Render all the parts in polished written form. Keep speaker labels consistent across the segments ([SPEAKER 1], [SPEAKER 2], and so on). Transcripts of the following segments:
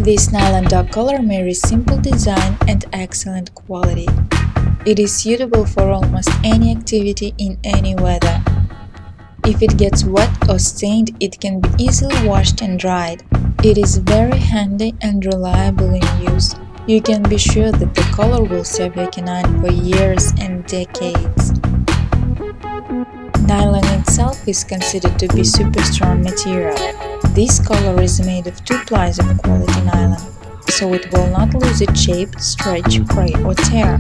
[SPEAKER 1] This nylon dog collar marries simple design and excellent quality. It is suitable for almost any activity in any weather. If it gets wet or stained, it can be easily washed and dried. It is very handy and reliable in use. You can be sure that the collar will serve your canine for years and decades. Nylon itself is considered to be super strong material. This collar is made of 2 plies of quality nylon, so it will not lose its shape, stretch, fray, or tear.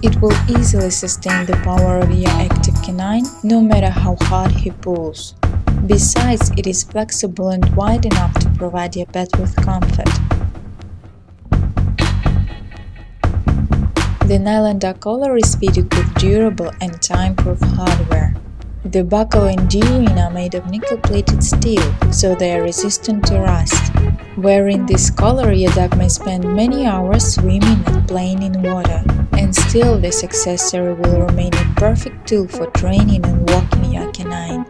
[SPEAKER 1] It will easily sustain the power of your active canine, no matter how hard he pulls. Besides, it is flexible and wide enough to provide your pet with comfort. The nylon dog collar is fitted with durable and time-proof hardware. The buckle and D-ring are made of nickel-plated steel, so they are resistant to rust. Wearing this collar, your dog may spend many hours swimming and playing in water, and still this accessory will remain a perfect tool for training and walking your canine.